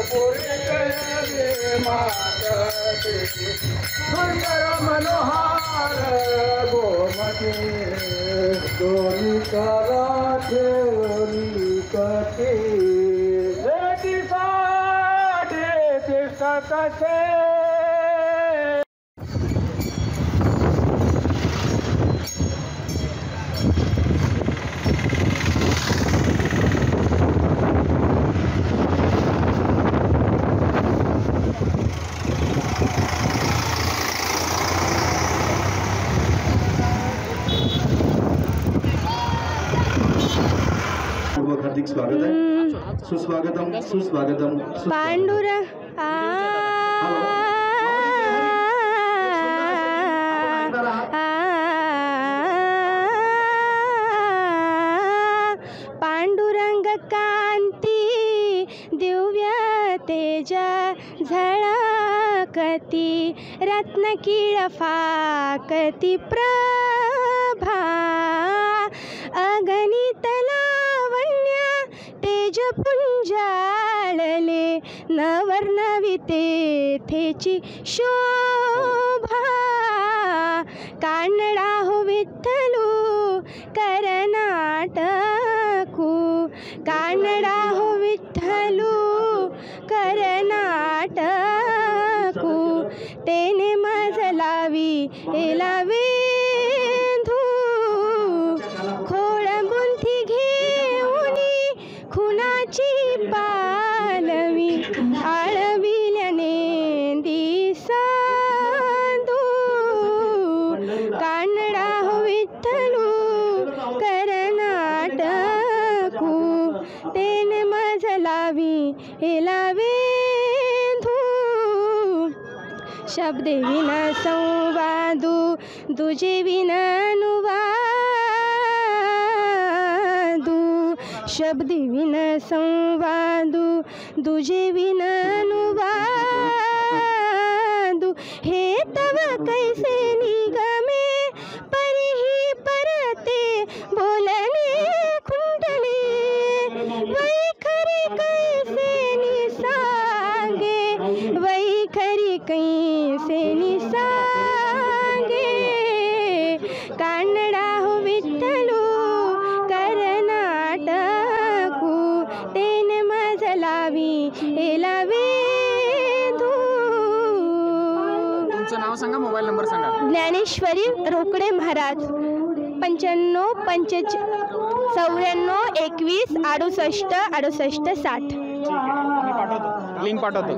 सुंदर मनोहार गोमती दोनी करा ठेवली कथे साडे कसे हार्दिक स्वागत है सुस्वागतम सुस्वागतम पांडुरंग पांडुरंग कांती दिव्य तेज झळकती रत्नकीळ फाकती प्रभा अगणित तेज पुंजाळले नवर्णवितेथेची शोभा कानडा हो विठ्ठलू करनाटकू कानडा हो विठ्ठलू करनाटकू तेने मजलावी एलावे खुनाची पालवी आळविल्याने दिसांदू कानडा हो विठ्ठलू करनाटकू तेने मजलावी हेलावे शब्दे विन संवादू दुजे विन अनुवादू शब्दे विन संवादू दुजे विन अनुवादू हे तव कैसे निगमे परिही परते बोलणे खुंटले वैखरी कैसे निसांगे वैखरी कैसे निसांगे कानडा हो विठ्ठलू करनाटकू तेने मजलावी एलावे तुमचं नाव सांगा मोबाईल नंबर सांगा ज्ञानेश्वरी रोकडे महाराज 95 95 94 21 68 68 60 लिंक पाठवतो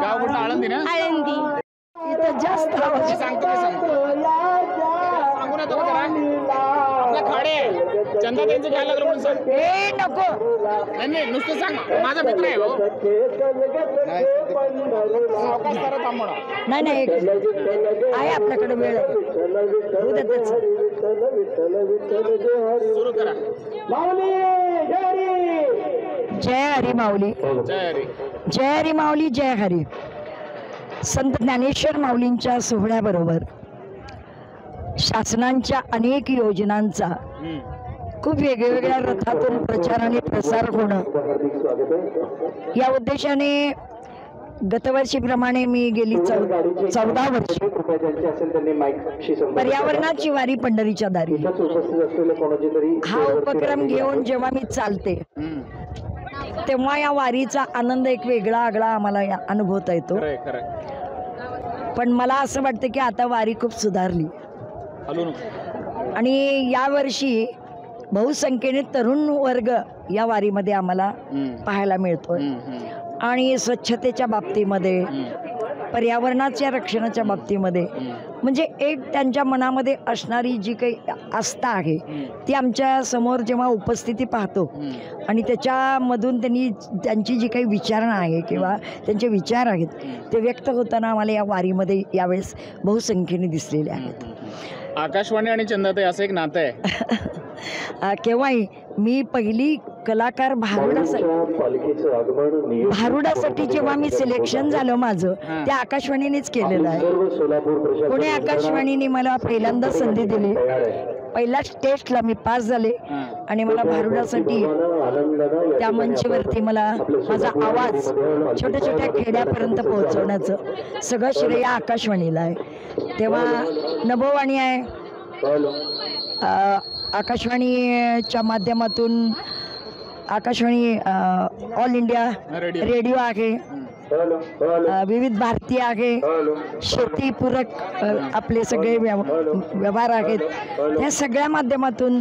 गाव कुठलं आळंदी ना आळंदी इथं जास्त सांगतो सांगू ना तो जरा आपल्या खाडे चंदा त्यांचं घ्यायला लागलं म्हणून सांग नको नाही नुसतं सांग माझा मित्र आहे भाऊ सावकाश जरा थांब म्हणा नाही आहे आपल्याकडे वेळ सुरू करा जय हरी माऊली जय हरी जय हरी माऊली जय हरी संत ज्ञानेश्वर माऊलींच्या सोहळ्याबरोबर शासनांच्या अनेक योजनांचा खूप वेगवेगळ्या रथातून प्रचार आणि प्रसार होणं या उद्देशाने गतवर्षीप्रमाणे मी गेली 14 वर्षे पर्यावरणाची वारी पंढरीच्या दारी हा उपक्रम घेऊन जेव्हा मी चालते तेव्हा या वारीचा आनंद एक वेगळा आगळा आम्हाला अनुभवता येतो पण मला असं वाटतं की आता वारी खूप सुधारली आणि यावर्षी बहुसंख्येने तरुण वर्ग या वारीमध्ये आम्हाला पाहायला मिळतोय आणि स्वच्छतेच्या बाबतीमध्ये पर्यावरणाच्या रक्षणाच्या बाबतीमध्ये म्हणजे एक त्यांच्या मनामध्ये असणारी जी काही आस्था आहे ती आमच्या समोर जेव्हा उपस्थिती पाहतो आणि त्याच्यामधून त्यांची जी काही विचारणा आहे किंवा त्यांचे विचार आहेत ते व्यक्त होताना आम्हाला या वारीमध्ये यावेळेस बहुसंख्येने दिसलेले आहेत. आकाशवाणी आणि चंदाताई असं एक नातं आहे. केव्हाही मी पहिली कलाकार भारुडासाठी जेव्हा मी सिलेक्शन झालं माझं त्या आकाशवाणीनेच केलेलं आहे. पुणे आकाशवाणीने मला पहिल्यांदा संधी दिली पहिल्याच टेस्टला मी पास झाले आणि मला भारुडासाठी त्या मंचवरती मला माझा आवाज छोट्या छोट्या खेड्यापर्यंत पोहोचवण्याचं सगळं श्रेय आकाशवाणीला आहे. तेव्हा नभोवाणी आहे, आकाशवाणीच्या माध्यमातून आकाशवाणी ऑल इंडिया रेडिओ आहे, विविध भारती आहे, शेतीपूरक आपले सगळे व्यवहार आहेत. त्या सगळ्या माध्यमातून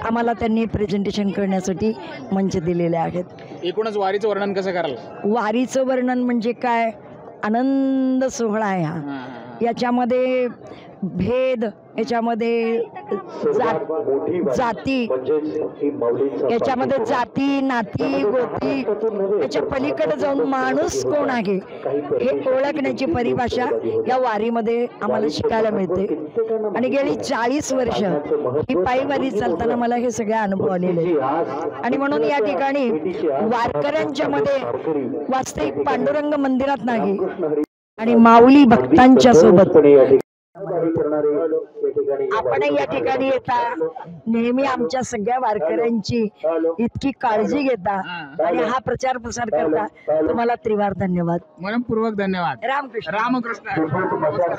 आम्हाला त्यांनी प्रेझेंटेशन करण्यासाठी मंच दिलेले आहेत. एकूणच वारीचं वर्णन कसं कराल? वारीचं वर्णन म्हणजे काय, आनंद सोहळा आहे हा. याच्यामध्ये भेद, याच्यामध्ये जाती, याच्यामध्ये जाती नाती गोती, याच्या पलीकडे जाऊन माणूस कोण आहे हे ओळखण्याची परिभाषा या वारीमध्ये आम्हाला शिकायला मिळते. आणि गेली 40 वर्ष ही पायीवारी चालताना मला हे सगळे अनुभव आलेले. आणि म्हणून या ठिकाणी वारकऱ्यांच्या मध्ये वास्तविक पांडुरंग मंदिरात नाही आणि माऊली भक्तांच्या सोबत आपण या ठिकाणी येता. नेहमी आमच्या सगळ्या वारकऱ्यांची इतकी काळजी घेता आणि हा प्रचार प्रसार करता, तुम्हाला त्रिवार धन्यवाद, मनपूर्वक धन्यवाद. रामकृष्ण. रामकृष्ण.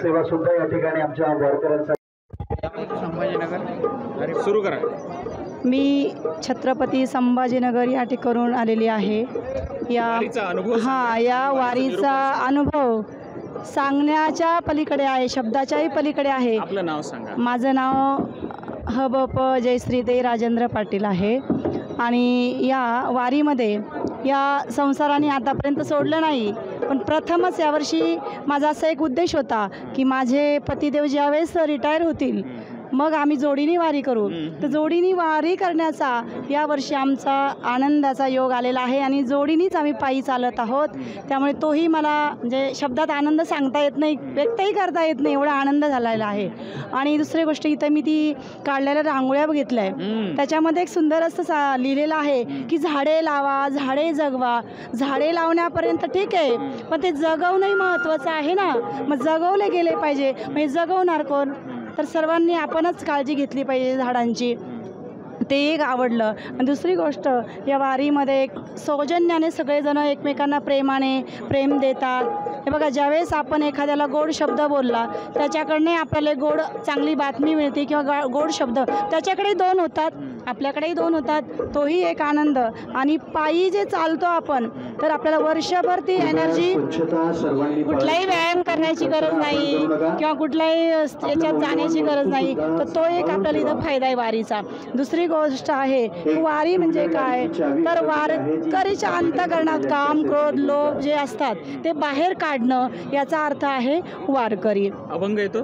सेवा सुद्धा या ठिकाणी आमच्या वारकऱ्यांसाठी. संभाजीनगर सुरू करा. मी छत्रपती संभाजीनगर या ठिकाणून आलेली आहे. या वारीचा अनुभव सांगण्याच्या पलीकडे आहे, शब्दाच्याही पलीकडे आहे. आपलं नाव सांगा. माझं नाव हबप जयश्रीदेवी राजेंद्र पाटील आहे. आणि या वारीमध्ये या संसाराने आतापर्यंत सोडलं नाही, पण प्रथमच यावर्षी माझा असा एक उद्देश होता की माझे पतिदेव ज्यावेळेस रिटायर होतील मग आम्ही जोडीने वारी करू. तर जोडीने वारी करण्याचा यावर्षी आमचा आनंदाचा योग आलेला आहे आणि जोडीनेच आम्ही पायी चालत आहोत. त्यामुळे तोही मला म्हणजे शब्दात आनंद सांगता येत नाही, व्यक्तही करता येत नाही, एवढा आनंद झालेला आहे. आणि दुसरी गोष्ट, इथं मी ती काढलेल्या रांगोळ्या बघितल्या आहे, त्याच्यामध्ये एक सुंदर असं लिहिलेलं आहे की झाडे लावा, झाडे जगवा. झाडे लावण्यापर्यंत ठीक आहे, पण ते जगवणंही महत्त्वाचं आहे ना. मग जगवले गेले पाहिजे, मग जगवणार कोण? तर सर्वांनी आपणच काळजी घेतली पाहिजे झाडांची. ते एक आवडलं. आणि दुसरी गोष्ट, या वारीमध्ये एक सौजन्याने सगळेजण एकमेकांना प्रेमाने प्रेम देतात. हे बघा, ज्यावेळेस आपण एखाद्याला गोड शब्द बोलला त्याच्याकडने आपल्याला गोड चांगली बातमी मिळते किंवा गोड शब्द त्याच्याकडे 2 होतात, आपल्याकडेही 2 होतात. तोही एक आनंद. आणि पायी जे चालतो आपण तर आपल्याला वर्षभर ती एनर्जी, कुठलाही व्यायाम करण्याची गरज नाही किंवा कुठल्याही याच्यात जाण्याची गरज नाही. तर तो एक आपल्याला इथं फायदा आहे वारीचा. दुसरी गोष्ट आहे वारी म्हणजे काय, तर वारकरीच्या अंतःकरणात काम क्रोध लोभ जे असतात ते बाहेर काढणं, याचा अर्थ आहे वारकरी. अभंग येतो.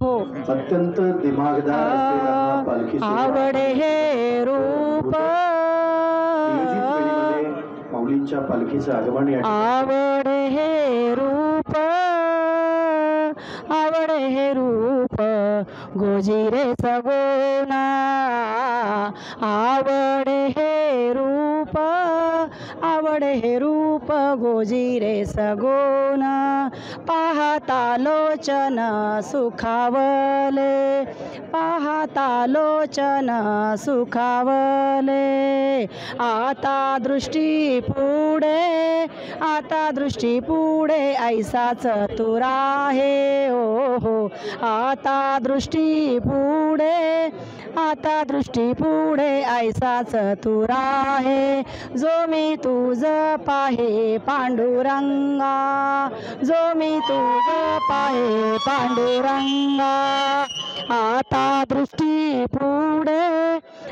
हो. अत्यंत दिमागदार आवडे हे रूप, माऊलींच्या पालखीचं आगमन. आवडे हे रूप, आवडे हे रूप गोजिरे सगोना. आवडे हे रूप, आवडे हे रूप गोजिरे सगोना. पाहता लोचन सुखावले, पाहता लोचन सुखावले. आता दृष्टी पुढे, आता दृष्टी पुढे ऐसाच तुरा आहे. हो हो, आता दृष्टी पुढे, आता दृष्टी पुढे ऐसाच तुरा आहे. जो मी तुझ पाहे पांडुरंगा, जो मी तुझ पाहे पांडुरंगा. आता दृष्टी पुढे,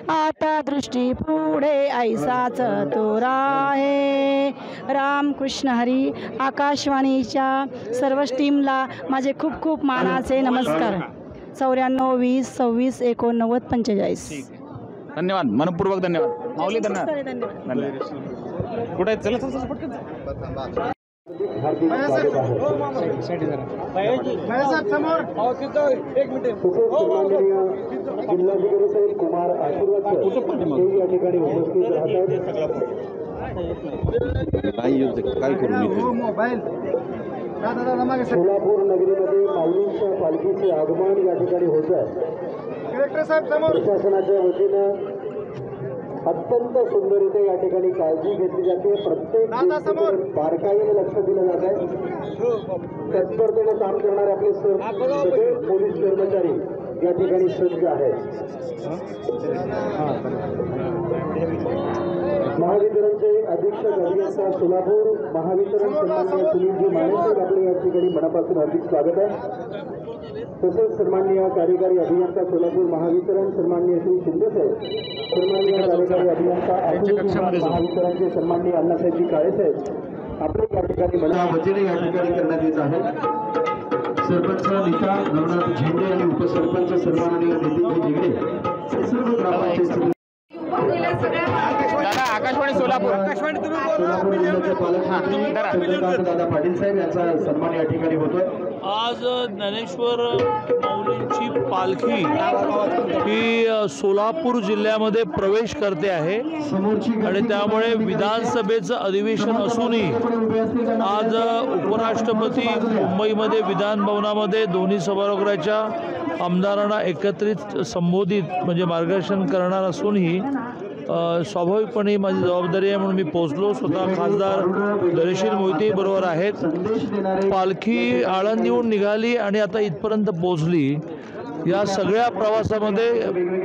आता दृष्टी पुढे ऐसाच तुरा आहे. रामकृष्ण हरी. आकाशवाणीच्या सर्व टीमला माझे खूप खूप मानाचे नमस्कार. 94 20 26 89 45. धन्यवाद, मनपूर्वक धन्यवाद. माऊली धन्यवाद. धन्यवाद. कुठे चला चला पटकन. सोलापूर नगरीमध्ये माऊलींच्या पालखीचे आगमन या ठिकाणी होत आहे. प्रशासनाच्या वतीनं अत्यंत सुंदररीत्या या ठिकाणी काळजी घेतली जाते. प्रत्येक गोष्टीकडे बारकाईने लक्ष दिलं जात आहे. तत्परतेने काम करणारे आपले सगळे पोलीस कर्मचारी या ठिकाणी सज्ज आहेत. महावितरणचे अधीक्षक अभियंता सोलापूर महावितरण सन्माननीय सुनीलजी मानेसर आपले या ठिकाणी मनापासून हार्दिक स्वागत आहे. तसेच सन्माननीय कार्यकारी अभियंता सोलापूर महावितरण सन्माननीय श्री शिंदेसाहेब, सन्माननीय कार्यकारी अभियंता महावितरणचे सन्माननीय अण्णासाहेबजी काळेसाहेब आपले या ठिकाणी मला वतीने या ठिकाणी करण्यात येत आहे. सरपंच नेता नवनाथ झेंडे आणि उपसरपंच सन्माननीय नितीन झिगडे सर्व ग्रामपंचायत दादा आकाशवाणी सोलापूर. सोलापूर जिल्ह्याचे पालकमंत्री दादा पाटील साहेब यांचा सन्मान या ठिकाणी होतोय. आज ज्ञानेश्वर माऊलींची पालखी ही सोलापूर जिल्ह्यामध्ये प्रवेश करते आहे आणि त्यामुळे विधानसभेचं अधिवेशन असूनही आज उपराष्ट्रपती मुंबईमध्ये विधान भवनामध्ये दोन्ही सभागृहाच्या आमदारांना एकत्रित संबोधित म्हणजे मार्गदर्शन करणार असूनही स्वाभाविकपणे माझी जबाबदारी आहे म्हणून मी पोहोचलो. स्वतः खासदार धैर्यशील मोहिते बरोबर आहेत. पालखी आळंदीहून निघाली आणि आता इथपर्यंत पोहोचली. या सगळ्या प्रवासामध्ये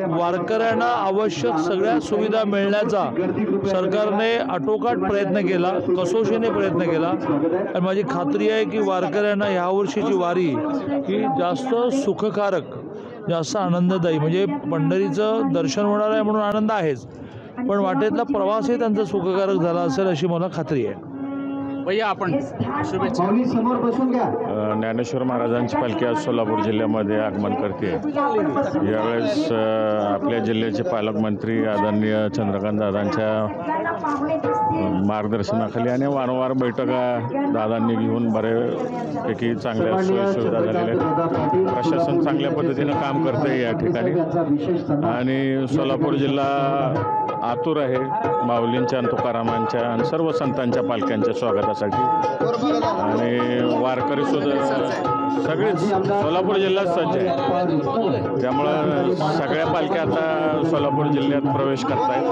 वारकऱ्यांना आवश्यक सगळ्या सुविधा मिळण्याचा सरकारने आटोकाट प्रयत्न केला, कसोशीने प्रयत्न केला आणि माझी खात्री आहे की वारकऱ्यांना ह्यावर्षीची वारी ही जास्त सुखकारक, जास्त आनंददायी, म्हणजे पंढरीचं दर्शन होणार आहे म्हणून आनंद आहेच, पण वाटेतला प्रवासही त्यांचा सुखकारक झाला असेल अशी मला खात्री आहे. भैया आपण शुभेच्छा. समोर बसून घ्या. ज्ञानेश्वर महाराजांची पालखी आज सोलापूर जिल्ह्यामध्ये आगमन करते. यावेळेस आपल्या जिल्ह्याचे पालकमंत्री आदरणीय चंद्रकांत दादांच्या मार्गदर्शनाखाली आणि वारंवार बैठका दादांनी घेऊन बऱ्यापैकी चांगल्या सोयीसुविधा झालेल्या आहेत. प्रशासन चांगल्या पद्धतीनं काम करतं आहे या ठिकाणी आणि सोलापूर जिल्हा आतुर आहे माऊलींच्या आणि तुकारामांच्या आणि सर्व संतांच्या पालख्यांच्या स्वागतासाठी आणि वारकरी सुद्धा सगळेच सोलापूर जिल्ह्यात सज्ज आहे. त्यामुळं सगळ्या पालख्या आता सोलापूर जिल्ह्यात प्रवेश करत आहेत.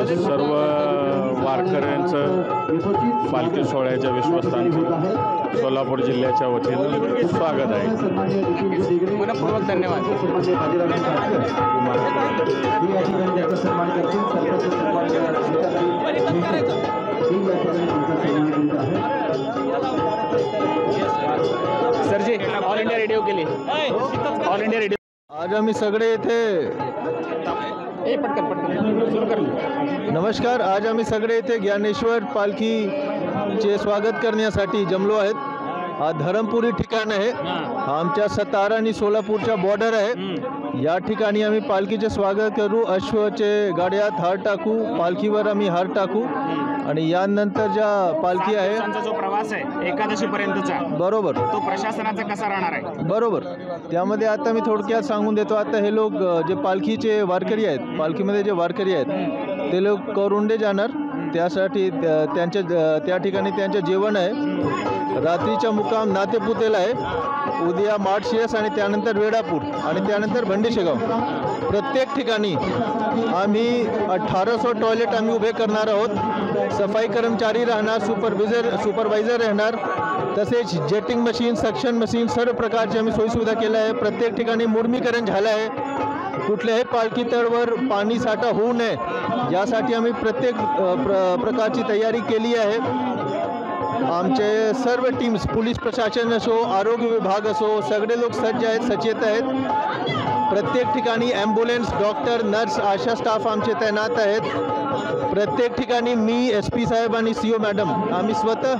तर सर्व वारकऱ्यांचं पालखी सोहळ्याच्या विश्वस्तांचं सोलापूर जिल्ह्याच्या वतीनं स्वागत आहे. मनपूर्वक धन्यवाद. सरजी ऑल इंडिया रेडिओ केली. ऑल इंडिया रेडिओ आज आम्ही सगळे इथे पटकन सुरू कर. नमस्कार. आज आम्ही सगळे इथे ज्ञानेश्वर पालखीचे स्वागत करण्यासाठी जमलो आहेत. हा धरमपुरी ठिकाण आहे. आमच्या सातारा आणि सोलापूरच्या बॉर्डर आहे. या ठिकाणी आम्ही पालखीचे स्वागत करू. अश्वचे गाड्यात हार टाकू, पालखीवर आम्ही हार टाकू आणि यानंतर ज्या पालखी आहे जो प्रवास आहे एकादशी पर्यंतचा, बरोबर, तो प्रशासनाचा कसा राहणार आहे? बरोबर. त्यामध्ये आता मी थोडक्यात सांगून देतो. आता हे लोक जे पालखीचे वारकरी आहेत, पालखीमध्ये जे वारकरी आहेत ते लोक करुंडे जाणार. त्यासाठी त्या ठिकाणी त्यांचे जेवण आहे. रात्रीचा मुक्काम नातेपुतेला आहे. उद्या माडशिरस आणि त्यानंतर वेडापूर आणि त्यानंतर भंडीशेगाव. प्रत्येक ठिकाणी आम्ही 1800 टॉयलेट आम्ही उभे करणार आहोत. सफाई कर्मचारी राहणार, सुपरवायझर राहणार, तसेच जेटिंग मशीन, सक्शन मशीन, सर्व प्रकारची आम्ही सोयीसुविधा केल्या आहे. प्रत्येक ठिकाणी मुर्मीकरण झालं आहे. कुठल्याही पालखी तळवर पाणी साठा होऊ नये यासाठी आम्ही प्रत्येक प्रकारची तयारी केली आहे. आमचे सर्व टीम्स, पोलीस प्रशासन असो, आरोग्य विभाग असो, सगळे लोक सज्ज आहेत, सचेत आहेत. प्रत्येक ठिकाणी ॲम्ब्युलन्स, डॉक्टर, नर्स, आशा स्टाफ आमचे तैनात आहेत. प्रत्येक ठिकाणी मी, SP साहेब आणि CO मॅडम आम्ही स्वतः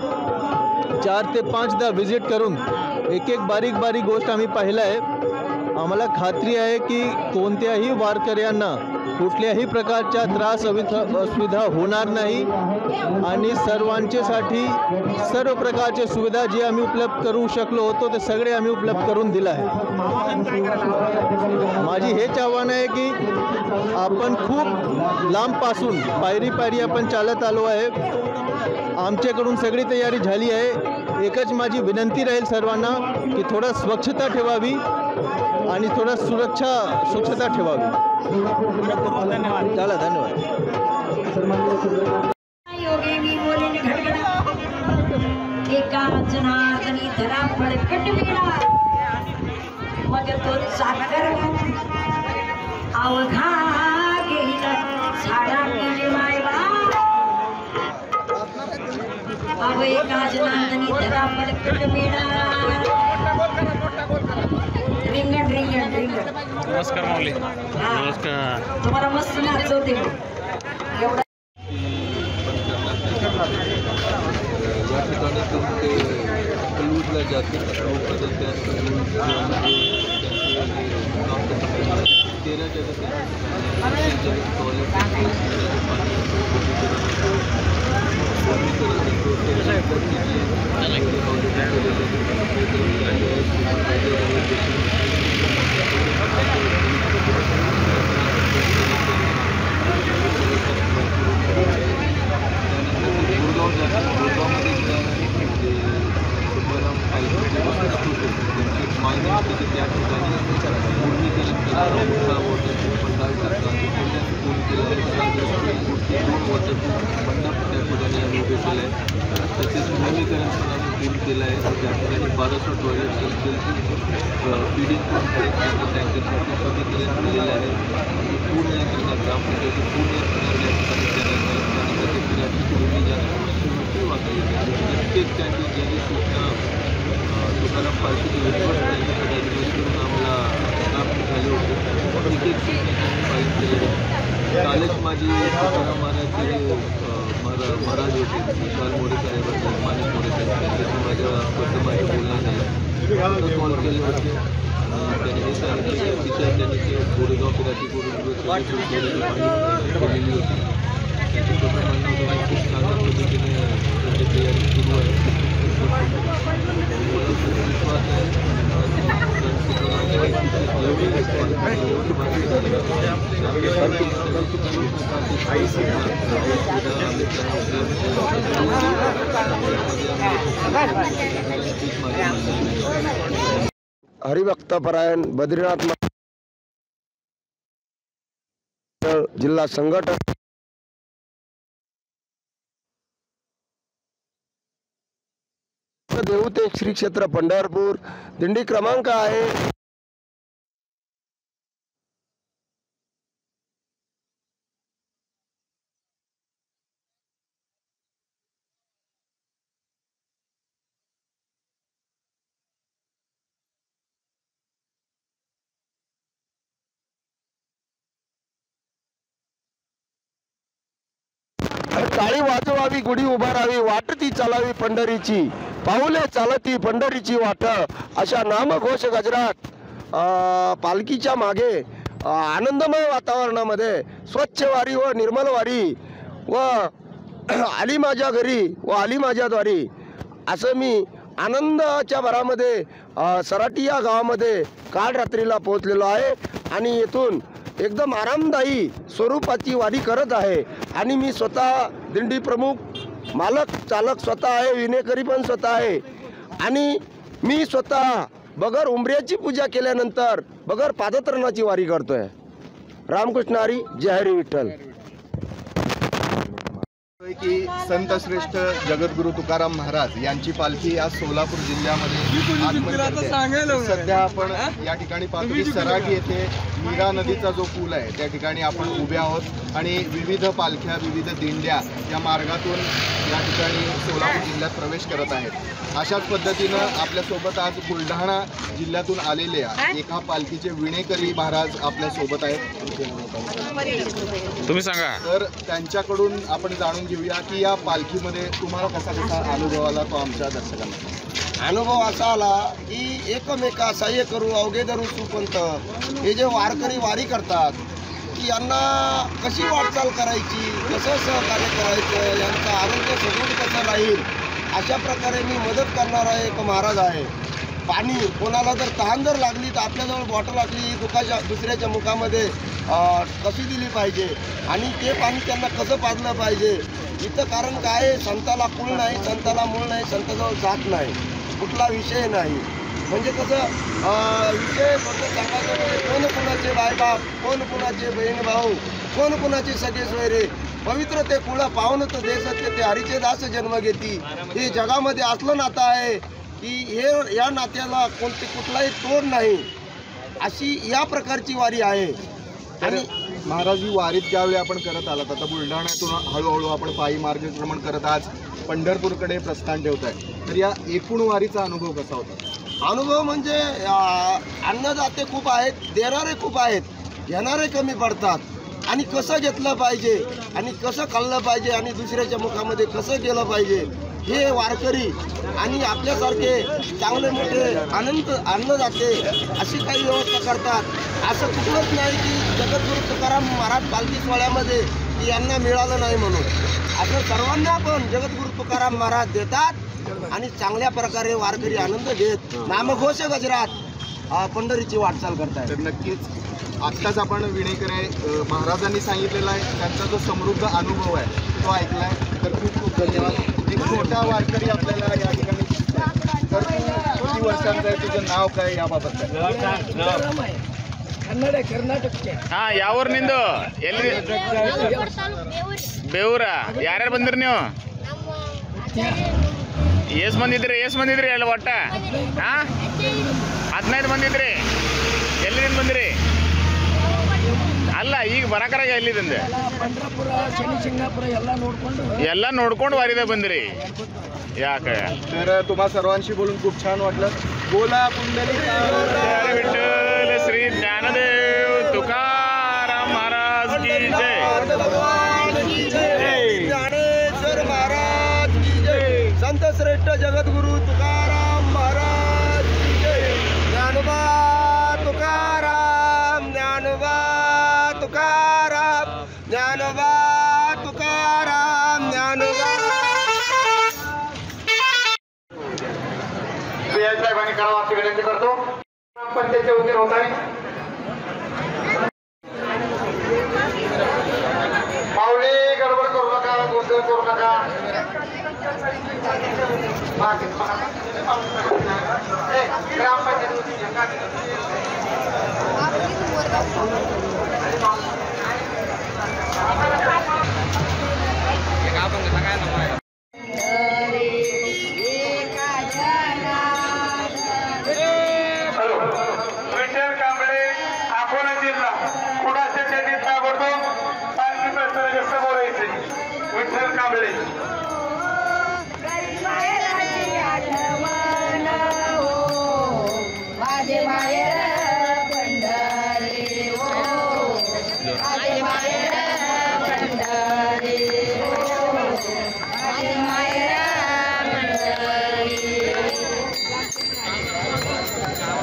4 ते 5दा व्हिजिट करून एक बारीक गोष्ट आम्ही पाहिलं आहे. आम्हाला खात्री आहे की कोणत्याही वारकऱ्यांना कुठल्याही प्रकारचा त्रास असुविधा होणार नाही आणि सर्वांच्यासाठी सर्व प्रकारच्या सुविधा जे आम्ही उपलब्ध करू शकलो होतो ते सगळे आम्ही उपलब्ध करून दिलं आहे. माझी हेच आव्हान आहे की आपण खूप लांबपासून पायरी आपण चालत आलो आहे. आमच्याकडून सगळी तयारी झाली आहे. एकच माझी विनंती राहील सर्वांना की थोडं स्वच्छता ठेवावी आणि थोडं स्वच्छता ठेवावी. धन्यवाद. चला, धन्यवाद. योगी मी बोलेन घडघडा एका जनार्दनी धरा फडकट मेला मग तो साखर अवघा गेला झाडा गेले मायला अव एका जनार्दनी धरा फडकट मेला रिंगण रिंगण रिंगण. नमस्कार माऊली. नमस्कार. तुम्हाला मस्त नाचवते एवढा. या ठिकाणातून ते कलूजला जाते बदलते तसेच नवीकरण पण आम्ही पूर्ण केलं आहे. त्या ठिकाणी 1200 टॉयलेट्स असतील फीडिंग टँकरसाठी समीकरण केलेलं आहे. पूर्ण यंत्रणा ग्रामपंचायती पूर्ण यंत्रणा या ठिकाणी प्रत्येक त्यांची ज्यांनी सूचना तुकाराम पालखीचे विश्वास त्यांच्या पदाधिकाऱ्यांकडून आम्हाला प्राप्त झाले होते. एक एक सूचना पालन केलेले. कालच माझी तुकाराम महाराज होते विशाल मोरे साहेबांचं माणिक मोरे साहेब त्यांच्याशी माझ्याबद्दल माझं बोलणं झालं. कॉल केले होते. त्यांनी हे सांगितलं की अतिशय त्यांनी ते गोरेगाव पिराटीकडून केलेली होती. त्यांच्याकडून म्हणणं होतं खूप चांगल्या पद्धतीने त्यांची तयारी सुरू आहे. विश्वास आहे हरिभक्तपरायण बद्रीनाथ जिल्हा संघटक देवते श्री क्षेत्र पंढरपूर दिंडी क्रमांक आहे टाळी वाजवावी गुढी उभारावी वाटती चालावी पंढरीची पाऊले चालती पंढरीची वाट अशा नामघोष गजरात पालखीच्या मागे आनंदमय वातावरणामध्ये स्वच्छ वारी व निर्मल वारी व आली माझ्या घरी व आली माझ्या द्वारी असं मी आनंदाच्या भरामध्ये सराटी या गावामध्ये काल रात्रीला पोहोचलेलो आहे आणि येथून एकदम आरामदायी स्वरूपाची वारी करत आहे. आणि मी स्वतः दिंडी प्रमुख मालक चालक स्वतः आहे, विनेकरी पण स्वतः आहे. आणि मी स्वतः बगर उंबऱ्याची पूजा केल्यानंतर बगर पादत्राणाची वारी करतोय. रामकृष्ण हरी, जय हरी विठ्ठल. की संत श्रेष्ठ जगद्गुरु तुकाराम महाराज यांची पालखी आज सोलापूर जिल्ह्यामध्ये सध्या आपण या ठिकाणी पाहतो की सराटी येथे मीरा नदीचा जो पूल आहे त्या ठिकाणी आपण उभे आहोत आणि विविध पालख्या विविध दिंड्या या मार्गातून या ठिकाणी सोलापूर जिल्ह्यात प्रवेश करत आहेत. अशाच पद्धतीनं आपल्यासोबत आज बुलढाणा जिल्ह्यातून आलेल्या एका पालखीचे विणेकरी महाराज आपल्यासोबत आहेत. तुम्ही सांगा. तर त्यांच्याकडून आपण जाणून घेऊया की या पालखीमध्ये तुम्हाला कसा अनुभव आला तो आमच्या दर्शकांना. अनुभव असा आला की एकमेका सहाय्य करू अवघे धरू सुपंत हे जे वारकरी वारी करतात की यांना कशी वाटचाल करायची, कसं सहकार्य करायचं, यांचं आरोग्य सदृढ कसं राहील अशा प्रकारे मी मदत करणारा एक महाराज आहे. पाणी कोणाला जर तहान जर लागली तर आपल्याजवळ बॉटल असली दुसऱ्याच्या मुखामध्ये कशी दिली पाहिजे आणि ते पाणी त्यांना कसं पाजलं पाहिजे. इथं कारण काय, संताला कुळ नाही, संताला मूळ नाही, संताजवळ जात नाही, कुठला विषय नाही. म्हणजे कसं विषय फक्त सांगायचं म्हणजे कोण कुणाचे बायबाप, कोण कुणाचे बहीण भाऊ, कोण कुणाचे सगळे सोयरे, पवित्र ते कुळ पाहून तर देश ते हरीचे दास जन्म घेती. हे जगामध्ये असलं नातं आहे की हे या नात्याला कुठलाही तोड नाही, अशी या प्रकारची वारी आहे. आणि महाराज ही वारीत ज्यावेळी आपण करत आलात, आता बुलढाण्यातून हळूहळू आपण पायी मार्गक्रमण करत आज पंढरपूरकडे प्रस्थान ठेवत आहे, तर या एकूण वारीचा अनुभव कसा होता? अनुभव म्हणजे अन्नदाते खूप आहेत, देणारे खूप आहेत, घेणारे कमी पडतात. आणि कसं घेतलं पाहिजे आणि कसं खाल्लं पाहिजे आणि दुसऱ्याच्या मुखामध्ये कसं गेलं पाहिजे हे वारकरी आणि आपल्यासारखे चांगले मोठे अन्नदाते अशी काही व्यवस्था करतात. असं कुठलंच नाही की जगद्गुरू तुकाराम महाराज पालखी सोहळ्यामध्ये की यांना मिळालं नाही म्हणून. असं सर्वांना पण जगद्गुरू तुकाराम महाराज देतात आणि चांगल्या प्रकारे वारकरी आनंद घेत नामघोष गजरात पंढरीची वाटचाल करतात. तर नक्कीच आत्ताच आपण विणेकर आहे महाराजांनी सांगितलेला आहे, त्यांचा जो समृद्ध अनुभव आहे तो ऐकलाय. तर खूप खूप धन्यवाद. एक छोटा वारकरी आपल्याला या ठिकाणी दिसतोय. तर तू किती वर्षांचं आहे, तुझं नाव काय, याबाबत ಹಾ ಯಾವೂರ್ ನಿಂದು? ಎಲ್ಲಿ? ಬೇವೂರ. ಯಾರ್ಯಾರು ಬಂದಿರಿ ನೀವು? ಎಷ್ಟು ಬಂದಿದ್ರಿ ಅಲ್ಲಿ ಒಟ್ಟ? ಹಾ 15 ಬಂದಿದ್ರಿ. ಎಲ್ಲಿಂದ ಬಂದಿರಿ? ಅಲ್ಲ ಈಗ ಬರಕರಾಗ ಎಲ್ಲಿಂದ? ಎಲ್ಲ ನೋಡ್ಕೊಂಡು ವಾರಿದಾಗ ಬಂದಿರಿ. ಯಾಕೆ? तर तुम्हा सर्वांशी बोलून खूप छान वाटलं. बोला पुंडलिका विठ्ठल श्री ज्ञानदेव तुकाराम महाराज की जय. ज्ञानेश्वर महाराज की जय. संत श्रेष्ठ जगद्गुरु तुकाराम महाराज की जय. ज्ञानोबा तुकाराम, ज्ञानोबा तुकाराम, ज्ञानोबा तुकाराम, ज्ञानोबा. साहेबांनी करावा अशी विनंती करतो. पंचायतचे उद्योग होत आहे. पावले गडबड करू नका, गोंधळ करू नका.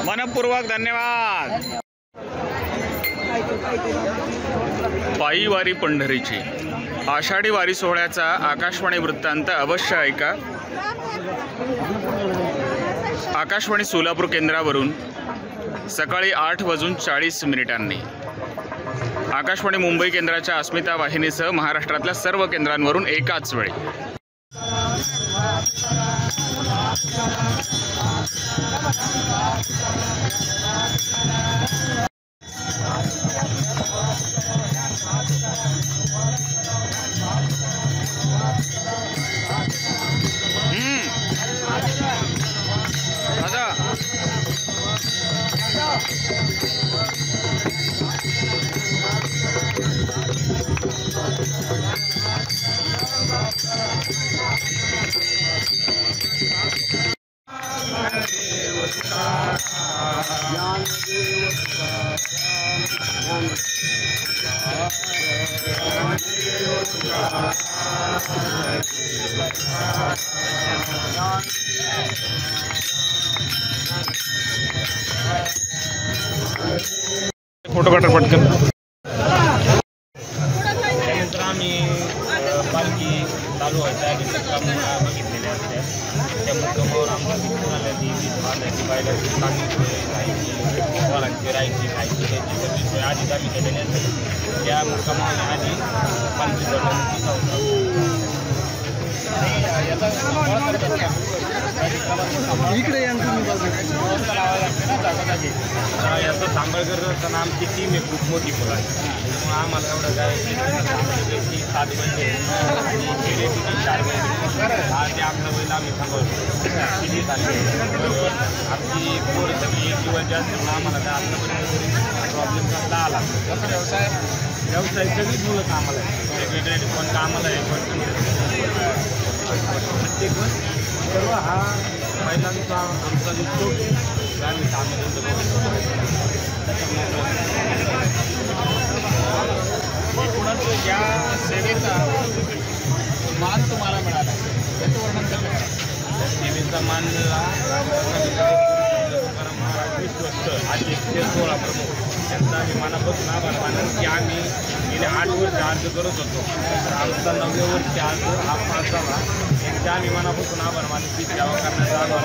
मनपूर्वक धन्यवाद. पायी वारी पंढरीची आषाढी वारी सोहळ्याचा आकाशवाणी वृत्तांत अवश्य ऐका. आकाशवाणी सोलापूर केंद्रावरून सकाळी 8:40 आकाशवाणी मुंबई केंद्राच्या अस्मिता वाहिनीसह महाराष्ट्रातल्या सर्व केंद्रांवरून एकाच वेळी. फोटो काढा पटकन. त्यानंतर आम्ही पालखी चालू व्हायच्या आधी मुक्काम बघितलेले असते. त्या मुक्कामावर आम्हाला दिसून आल्या ती बांधायची, बायलाची चांगली सोय राहायची, पोरांची राहायची, खायची, त्याची सगळी सोय आधीच आम्ही केलेली असते. त्या मुक्कामाने आधी पालखी चढवण्याची इकडे याचं सांभाळकरचं आमची टीम आहे खूप मोठी फुलाची, त्यामुळे आम्हाला एवढं काय 7 बैल आणि खेडे 4 बैल हा ते आपलं बैल आम्ही सांभाळतो किती झाले आमची पोरं सगळी एक दिवस जास्त आम्हाला काय आतापर्यंत प्रॉब्लेम कसला आला. कसं व्यवसाय सगळीच मुलं कामाला आहे, वेगवेगळे पण कामाला आहे, पण प्रत्येक सर्व हा महिलांचा आमचा दिसतो आम्ही कामं एकूणच या सेवेचा मान तुम्हाला मिळाला, त्याचं वर्णन कसं करा? सेवेचा मान महाराज विश्वस्त आज 116 प्रमुख त्यांचा आम्ही मनापासून आभार मानून की आम्ही गेले 8 वर्ष अर्ज करत होतो, तर आमचा 9व्या वर्षी आज हा पास झाला. त्यांच्या आम्ही मनापासून आभार मानून ती सेवा करण्याचा आभार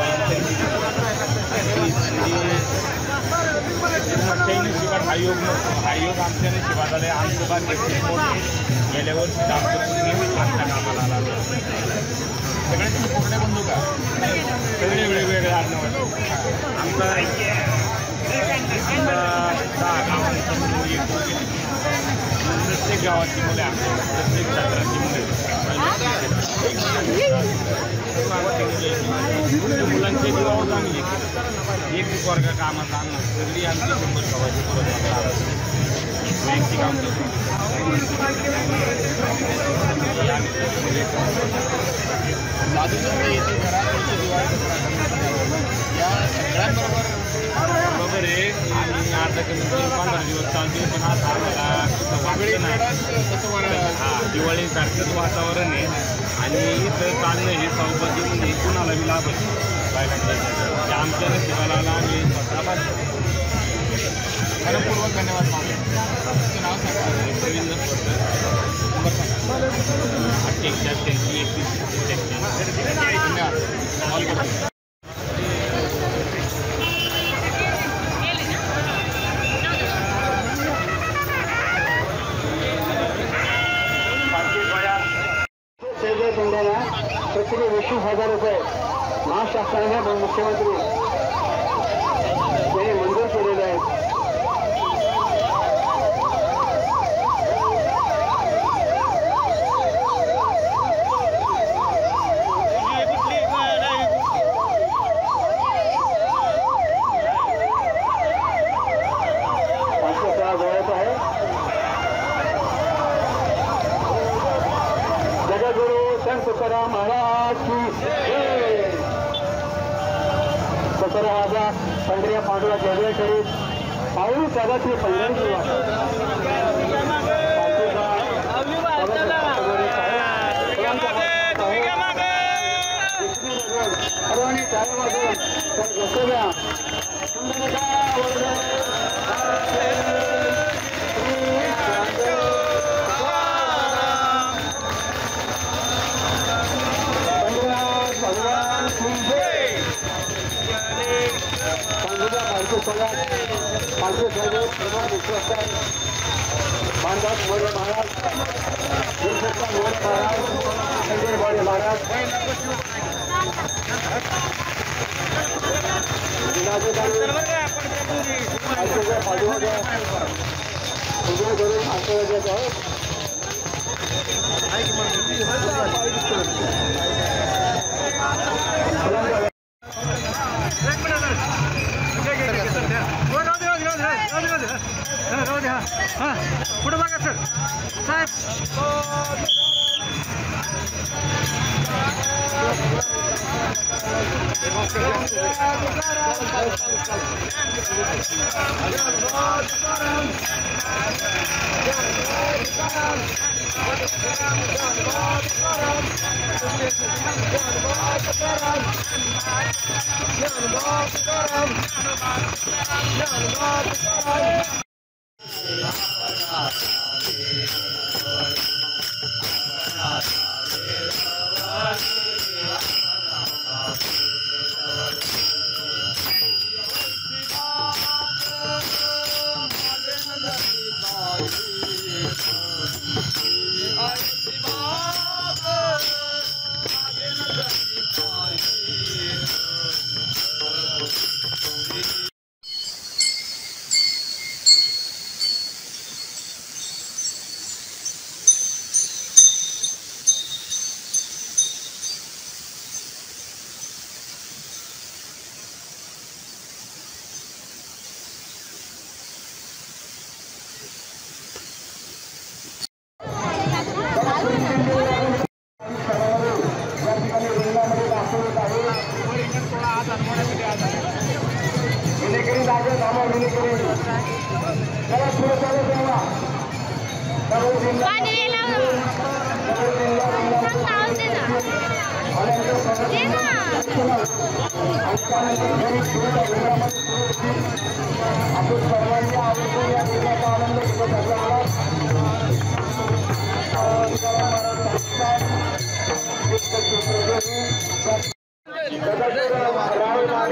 नशिबात हा योग आमच्या नशिबात आले. आमचं भाग्य खूप मोठे, गेल्या वर्षी आमचं नेहमीच आमच्या कामाला आला. सगळ्यांचे कोकणे बंधू का सगळे वेगवेगळे आडनाव आमचा 10 गावांचा प्रत्येक गावाची मुले आमच्या प्रत्येक क्षेत्राची मुले मुलांच्या जीवावर आम्ही एक वर्ग कामात आणणार सगळी आमची 100 गावाची वैयक्तिक आमचं साधूचंद्र येथे घराकडचे दिवाळी या सगळ्यांबरोबर बरोबर आहे. आणि आता कमी 15 दिवस चालते, पण आता आम्हाला वागळे नाही हां दिवाळीसारखंच वातावरण आहे. आणि इथं चालणं हे सौभाग्य म्हणजे कुणाला बी लाभत बायकांच्या आमच्या नशिबाला आम्ही स्वतः बांधतो. मनपूर्वक धन्यवाद मावळे. तुमचं नाव सांगा. रवींद्र नंबर सांगा. 88 धन्यवाद. कॉल करतो. प्रत्येकी 20,000 रुपये महाशासनाने मुख्यमंत्री यांनी मंजूर केलेले आहेत. तुकाराम महाराज की तुकारामाचा पंढऱ्या पांडुरा जय करीत पाऊल जगातली पंढरीची सर्वांनी टाळ्या वाजवून तर घोषव्या पालखी सर्व प्रमुख विश्वासदार मानदास मोरे महाराज गुरुशेखर मोरे महाराज संजय मोरे महाराज जिल्हाधिकारी पाठीमागे उभे करून आशीर्वाद देत आहोत. पुढे बघा सर साहेब.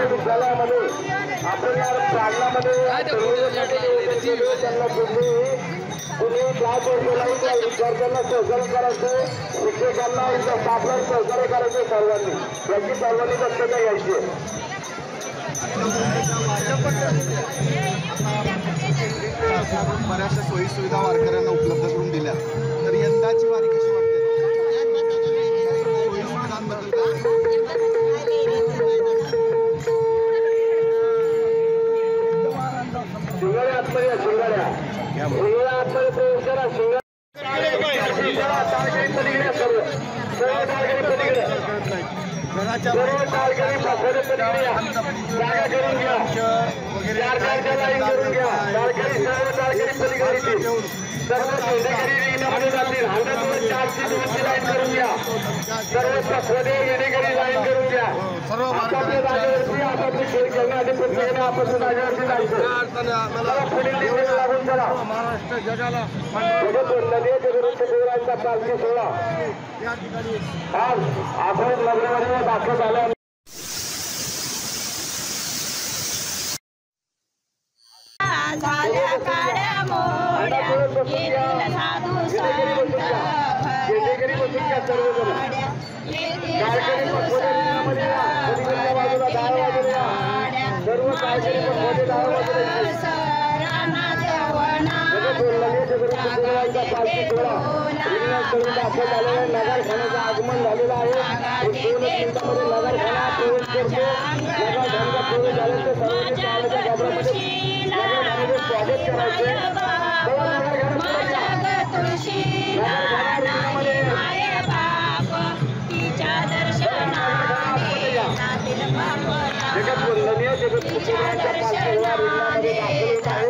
विद्यालयामध्ये आपण या प्रांगणामध्ये कुणी क्लास त्या विद्यार्थ्यांना सहकार्य करायचं, शिक्षकांना स्टाफला सहकार्य करायचं सर्वांनी, याची सर्वांनी दक्षता घ्यायची आहे. बऱ्याचशा सोयी सुविधा वारकऱ्यांना उपलब्ध करून दिल्या, तर यंदाची वारी कशी वाटते? सोयी सुविधांबद्दल शिंगाड्या आतमध्ये शिंगाड्या आतमध्ये प्रवेश करा. शिंगाडा तारकरी पलीकडे सर्व तारकरी पलीकडे सर्व तारकरी पाखोडे पलीकडे या. जागा करून घ्या, 4 लाईन करून घ्या. तारकरी सर्व तारकरी पलीकडे सर्व सोनेकरी रिंगणामध्ये जातील. 4ची लाईन करून घ्या. सर्व पाखोडे येणेकरी लाईन करून घ्या. आपापल्या जागेवरती आपापली खेळ खेळण्याआधी प्रत्येकाने आपापल्या जागेवरती जायचं. मला पुढील दिवस लागून चला. महाराष्ट्र जगाला जगदीरांचा पालखी सोहळा आज आपण लग्नामध्ये दाखल झाला. नगरखान्याचं आगमन झालेलं आहे. 2 मिनिटांमध्ये नगरखाना प्रवेश करतो. नगरखान्याचा प्रवेश झाल्यानंतर सर्वांनी चालायच्या गाभाऱ्यामध्ये नगरखान्याचे स्वागत करायचे. जगतवंदनीय जगतपुत्र्यांच्या पालखीला रिंगणामध्ये दाखल होत आहे.